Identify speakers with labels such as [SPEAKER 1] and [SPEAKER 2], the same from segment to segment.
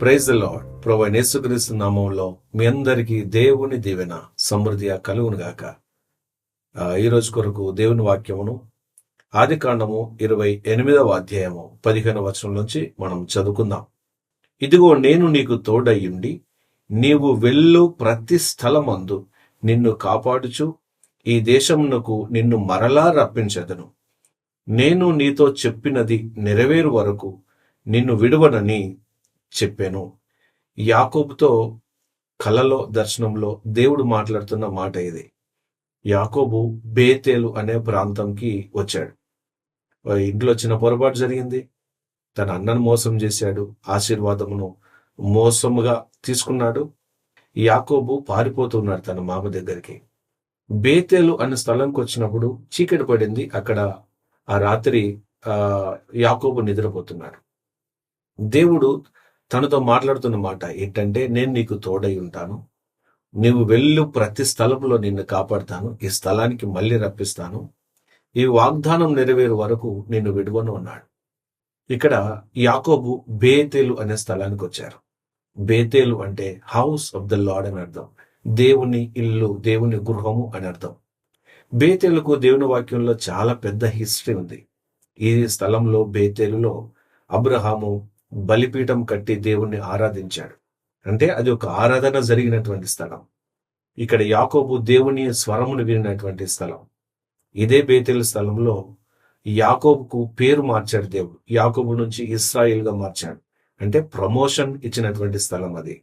[SPEAKER 1] Praise the lord. ప్రభువైన యేసుక్రీస్తు నామంలో మీ అందరికీ దేవుని దీవెన సమృద్ధిగా కలుగును గాక. ఈ రోజు కొరకు దేవుని వాక్యమును ఆదికాండము 28వ అధ్యాయము 15వ వచనం నుంచి మనం చదువుకుందాం. ఇదిగో నేను నీకు తోడయ్యుండి నీవు వెళ్ళు ప్రతి స్థలమందు నిన్ను కాపాడుచు ఈ దేశమునకు నిన్ను మరలా రప్పించెదను. నేను నీతో చెప్పినది నెరవేరు వరకు నిన్ను విడువనని చెప్పాను. యాకోబుతో కలలో దర్శనంలో దేవుడు మాట్లాడుతున్న మాట ఇది. యాకోబు బేతేలు అనే ప్రాంతంకి వచ్చాడు. ఇంట్లో చిన్న పొరపాటు జరిగింది. తన అన్నను మోసం చేశాడు. ఆశీర్వాదమును మోసముగా తీసుకున్నాడు. యాకోబు పారిపోతున్నాడు తన మామ దగ్గరికి. బేతేలు అనే స్థలంకి వచ్చినప్పుడు చీకటి పడింది. అక్కడ ఆ రాత్రి యాకోబు నిద్రపోతున్నాడు. దేవుడు తనతో మాట్లాడుతున్న మాట ఏంటంటే, నేను నీకు తోడై ఉంటాను, నీవు వెళ్ళు ప్రతి స్థలంలో నిన్ను కాపాడుతాను, ఈ స్థలానికి మళ్ళీ రప్పిస్తాను, ఈ వాగ్దానం నెరవేరు వరకు నిన్ను విడువను అన్నాడు. ఇక్కడ యాకోబు బేతేలు అనే స్థలానికి వచ్చారు. బేతేలు అంటే హౌస్ ఆఫ్ ద లార్డ్ అని అర్థం. దేవుని ఇల్లు, దేవుని గృహము అని అర్థం. బేతేలుకు దేవుని వాక్యంలో చాలా పెద్ద హిస్టరీ ఉంది. ఈ స్థలంలో బేతేలులో అబ్రహాము బలిపీఠం కట్టి దేవుణ్ణి ఆరాధించాడు. అంటే అది ఒక ఆరాధన జరిగినటువంటి స్థలం. ఇక్కడ యాకోబు దేవుని స్వరమును వినినటువంటి స్థలం. ఇదే బేతేలు స్థలంలో యాకోబుకు పేరు మార్చాడు దేవుడు. యాకోబు నుంచి ఇస్రాయిల్ గా మార్చాడు. అంటే ప్రమోషన్ ఇచ్చినటువంటి స్థలం అది.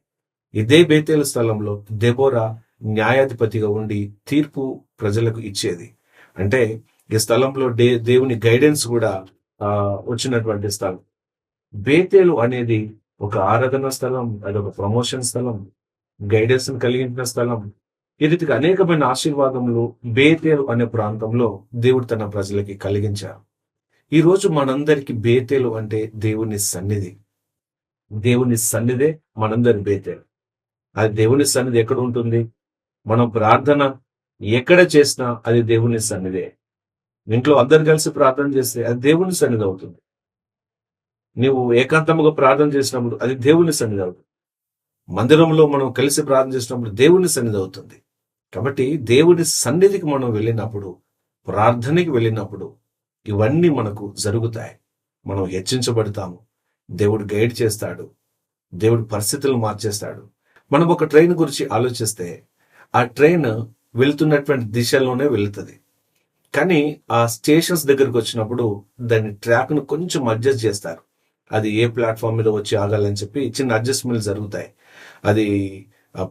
[SPEAKER 1] ఇదే బేతేలు స్థలంలో దెబోరా న్యాయాధిపతిగా ఉండి తీర్పు ప్రజలకు ఇచ్చేది. అంటే ఈ స్థలంలో దేవుని గైడెన్స్ కూడా వచ్చినటువంటి స్థలం. బేతేలు అనేది ఒక ఆరాధన స్థలం, అదొక ప్రమోషన్ స్థలం, గైడెన్స్ కలిగించిన స్థలం. ఈ రీతిగా అనేకమైన ఆశీర్వాదములు బేతేలు అనే ప్రాంతంలో దేవుడు తన ప్రజలకి కలిగించారు. ఈ రోజు మనందరికి బేతేలు అంటే దేవుని సన్నిధి. దేవుని సన్నిధే మనందరి బేతేలు. అది దేవుని సన్నిధి ఎక్కడ ఉంటుంది? మనం ప్రార్థన ఎక్కడ చేసినా అది దేవుని సన్నిధే. ఇంట్లో అందరు కలిసి ప్రార్థన చేస్తే అది దేవుని సన్నిధి అవుతుంది. నీవు ఏకాంతముగా ప్రార్థన చేసినప్పుడు అది దేవుని సన్నిధి అవుతుంది. మందిరంలో మనం కలిసి ప్రార్థన చేసినప్పుడు దేవుని సన్నిధి అవుతుంది. కాబట్టి దేవుని సన్నిధికి మనం వెళ్ళినప్పుడు, ప్రార్థనకి వెళ్ళినప్పుడు ఇవన్నీ మనకు జరుగుతాయి. మనం హెచ్చించబడతాము. దేవుడు గైడ్ చేస్తాడు. దేవుడు పరిస్థితులను మార్చేస్తాడు. మనం ఒక ట్రైన్ గురించి ఆలోచిస్తే ఆ ట్రైన్ వెళ్తున్నటువంటి దిశలోనే వెళుతుంది. కానీ ఆ స్టేషన్స్ దగ్గరకు వచ్చినప్పుడు దాని ట్రాక్ ను కొంచెం అడ్జస్ట్ చేస్తారు. అది ఏ ప్లాట్ఫామ్ మీద వచ్చి ఆగాలని చెప్పి చిన్న అడ్జస్ట్మెంట్లు జరుగుతాయి. అది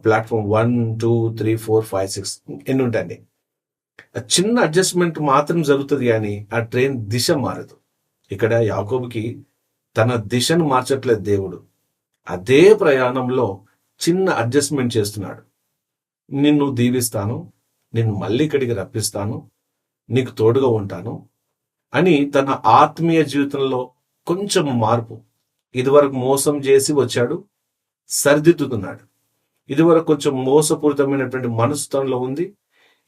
[SPEAKER 1] ప్లాట్ఫామ్ 1, 2, 3, 4, 5, 6 ఎన్ని ఉంటాయండి. ఆ చిన్న అడ్జస్ట్మెంట్ మాత్రం జరుగుతుంది, కానీ ఆ ట్రైన్ దిశ మారదు. ఇక్కడ యాకోబుకి తన దిశను మార్చట్లేదు దేవుడు. అదే ప్రయాణంలో చిన్న అడ్జస్ట్మెంట్ చేస్తున్నాడు. నిన్ను దీవిస్తాను, నిన్ను మళ్ళీ ఇక్కడికి రప్పిస్తాను, నీకు తోడుగా ఉంటాను అని తన ఆత్మీయ జీవితంలో కొంచెం మార్పు. ఇదివరకు మోసం చేసి వచ్చాడు, సరిదిద్దుతున్నాడు. ఇదివరకు కొంచెం మోసపూరితమైనటువంటి మనసు తనలో ఉంది.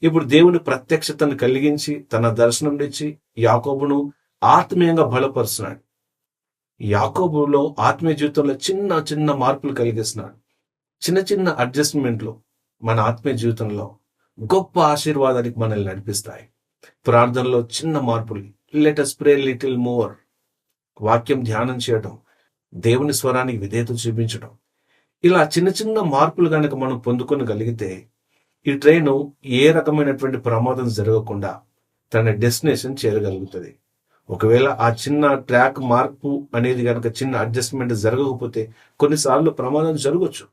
[SPEAKER 1] ఇప్పుడు దేవుని ప్రత్యక్షతను కలిగించి తన దర్శనం ఇచ్చి యాకోబును ఆత్మీయంగా బలపరుస్తున్నాడు. యాకోబులో ఆత్మీయ జీవితంలో చిన్న చిన్న మార్పులు కలిగిస్తున్నాడు. చిన్న చిన్న అడ్జస్ట్మెంట్లు మన ఆత్మీయ జీవితంలో గొప్ప ఆశీర్వాదానికి మనల్ని నడిపిస్తాయి. ప్రార్థనలో చిన్న మార్పులు, let us pray little more, వాక్యం ధ్యానం చేయడం, దేవుని స్వరానికి విధేయత చూపించడం, ఇలా చిన్న చిన్న మార్పులు కనుక మనం పొందుకోగలిగితే ఈ ట్రైను ఏ రకమైనటువంటి ప్రమాదం జరగకుండా తన డెస్టినేషన్ చేరగలుగుతుంది. ఒకవేళ ఆ చిన్న ట్రాక్ మార్పు అనేది కనుక చిన్న అడ్జస్ట్మెంట్ జరగకపోతే కొన్నిసార్లు ప్రమాదం జరగవచ్చు.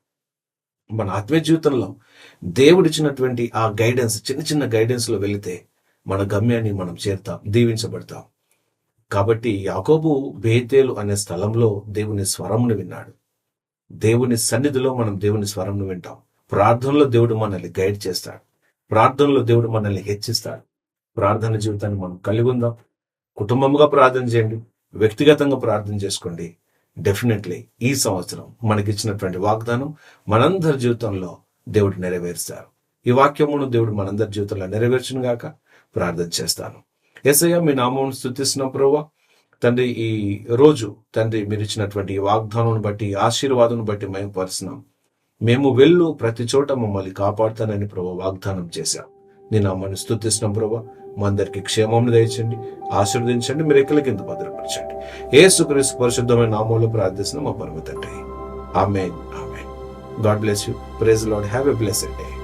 [SPEAKER 1] మన ఆత్మీయ జీవితంలో దేవుడిచ్చినటువంటి ఆ గైడెన్స్, చిన్న చిన్న గైడెన్స్ లో వెళితే మన గమ్యాన్ని మనం చేరుతాం, దీవించబడతాం. కాబట్టి యాకోబు బేతేలు అనే స్థలంలో దేవుని స్వరమును విన్నాడు. దేవుని సన్నిధిలో మనం దేవుని స్వరంను వింటాం. ప్రార్థనలో దేవుడు మనల్ని గైడ్ చేస్తాడు. ప్రార్థనలో దేవుడు మనల్ని హెచ్చిస్తాడు. ప్రార్థన జీవితాన్ని మనం కలిగి ఉందాం. కుటుంబంగా ప్రార్థన చేయండి, వ్యక్తిగతంగా ప్రార్థన చేసుకోండి. డెఫినెట్లీ ఈ సంవత్సరం మనకిచ్చినటువంటి వాగ్దానం మనందరి జీవితంలో దేవుడు నెరవేరుస్తారు. ఈ వాక్యమును దేవుడు మనందరి జీవితంలో నెరవేర్చును గాక. ప్రార్థన చేస్తాను. యేసయ్య, మీ నామమును స్తుతిస్తున్నాం ప్రభువా. తండ్రి ఈ రోజు తండ్రి మీరు ఇచ్చినటువంటి ఈ వాగ్దానం బట్టి ఆశీర్వాదం బట్టి మేము పరుస్తున్నాం. మేము వెళ్ళు ప్రతి చోట మమ్మల్ని కాపాడుతానని ప్రభు వాగ్దానం చేశాం. నేను అమ్మని స్తుతిస్తున్నాం ప్రభు. మా అందరికి క్షేమం దయచండి, ఆశీర్వదించండి, మీరు ఎక్కల కింద భద్రపరచండి. యేసుక్రీస్తు పరిశుద్ధమైన నామములో ప్రార్థిస్తున్నాం మా పరమ తండ్రి. Amen. Amen. God bless you. Praise lord. Have a blessed day.